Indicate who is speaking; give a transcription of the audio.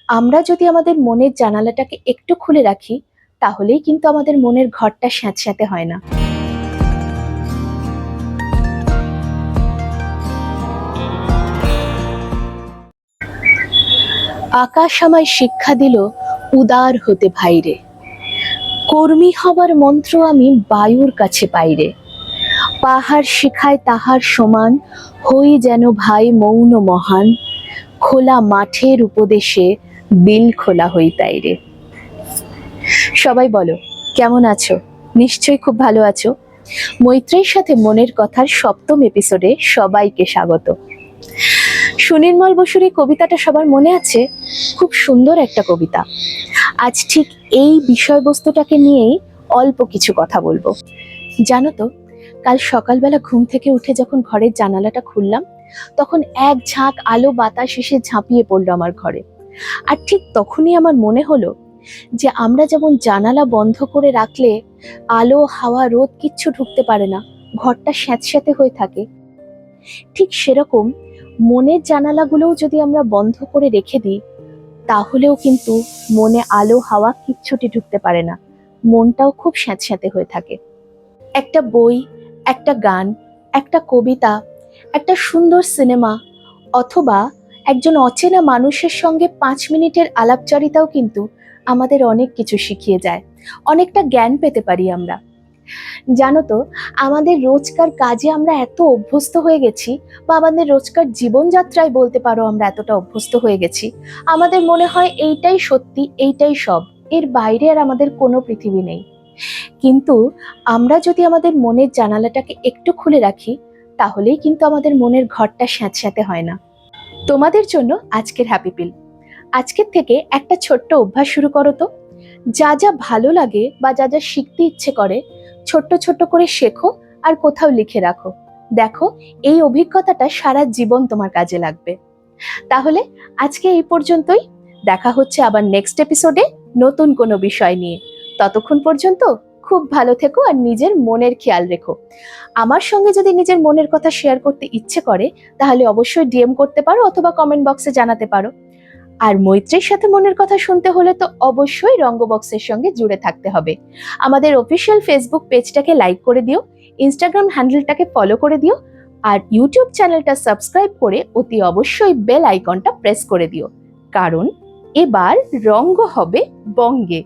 Speaker 1: আমরা যদি আমাদের মনের জানালাটাকে একটু খুলে রাখি, তাহলেই কিন্তু আমাদের মনের ঘরটা স্যাঁতস্যাঁতে হয় না। আকাশ আমায় শিক্ষা দিল উদার হতে ভাইরে, কর্মী হবার মন্ত্র আমি বায়ুর কাছে পাইরে। পাহাড় শিখায় তাহার সমান, হই যেন ভাই মৌন মহান, খোলা মাঠের উপদেশে দিল খোলা হই তাইরে। সবাই বলো, কেমন আছো? নিশ্চয়ই খুব ভালো আছো। মৈত্রেয়ীর সাথে মনের কথার 7ম এপিসোডে সবাইকে স্বাগত। সুনির্মল বসুর এই কবিতাটা সবার মনে আছে? খুব সুন্দর একটা কবিতা। আজ ঠিক এই বিষয়বস্তুটাকে নিয়েই অল্প কিছু কথা বলবো। জানো তো, কাল সকালবেলা ঘুম থেকে উঠে যখন ঘরের জানালাটা খুললাম, তখন এক ঝাঁক আলো বাতাস এসে ঝাঁপিয়ে পড়লো আমার ঘরে। আর ঠিক তখনই আমার মনে হলো যে আমরা যেমন জানালা বন্ধ করে রাখলে আলো হাওয়া রোদ কিচ্ছু ঢুকতে পারে না, ঘরটা স্যাঁতস্যাঁতে হয়ে থাকে, ঠিক সেরকম মনের জানালাগুলোও যদি আমরা বন্ধ করে রেখে দিই, তাহলেও কিন্তু মনে আলো হাওয়া কিচ্ছুটি ঢুকতে পারে না, মনটাও খুব স্যাঁতস্যাঁতে হয়ে থাকে। একটা বই, একটা গান, একটা কবিতা, একটা সুন্দর সিনেমা, অথবা একজন অচেনা মানুষের সঙ্গে 5 মিনিটের আলাপচারিতাও কিন্তু আমাদের অনেক কিছু শিখিয়ে যায়, অনেকটা জ্ঞান পেতে পারি আমরা। জানো তো, আমাদের রোজকার কাজে আমরা এত অভ্যস্ত হয়ে গেছি, বা আমাদের রোজকার জীবনযাত্রায় বলতে পারো আমরা এতটা অভ্যস্ত হয়ে গেছি, আমাদের মনে হয় এইটাই সত্যি, এইটাই সব, এর বাইরে আর আমাদের কোনো পৃথিবী নেই। কিন্তু আমরা যদি আমাদের মনের জানালাটাকে একটু খুলে রাখি, তাহলেই কিন্তু আমাদের মনের ঘরটা স্যাঁতস্যাঁতে হয় না। তোমাদের জন্য আজকের হ্যাপি পিল। আজকের থেকে একটা ছোট্ট অভ্যাস শুরু করো তো। যা যা ভালো লাগে বা যা যা শিখতে ইচ্ছে করে, ছোট্ট ছোট্ট করে শেখো আর কোথাও লিখে রাখো। দেখো, এই অভিজ্ঞতাটা সারা জীবন তোমার কাজে লাগবে। তাহলে আজকে এই পর্যন্তই। দেখা হচ্ছে আবার নেক্সট এপিসোডে নতুন কোনো বিষয় নিয়ে। ততক্ষণ পর্যন্ত খুব ভালো থেকো আর নিজের মনের খেয়াল রেখো। আমার সঙ্গে যদি নিজের মনের কথা শেয়ার করতে ইচ্ছে করে, তাহলে অবশ্যই ডিএম করতে পারো অথবা কমেন্ট বক্সে জানাতে পারো। আর মৈত্রীর সাথে মনের কথা শুনতে হলে তো অবশ্যই রঙ্গবক্সের সঙ্গে জুড়ে থাকতে হবে। আমাদের অফিসিয়াল ফেসবুক পেজটাকে লাইক করে দিও, ইনস্টাগ্রাম হ্যান্ডেলটাকে ফলো করে দিও, আর ইউটিউব চ্যানেলটা সাবস্ক্রাইব করে অতি অবশ্যই বেল আইকনটা প্রেস করে দিও, কারণ এবার রঙ্গ হবে বঙ্গে।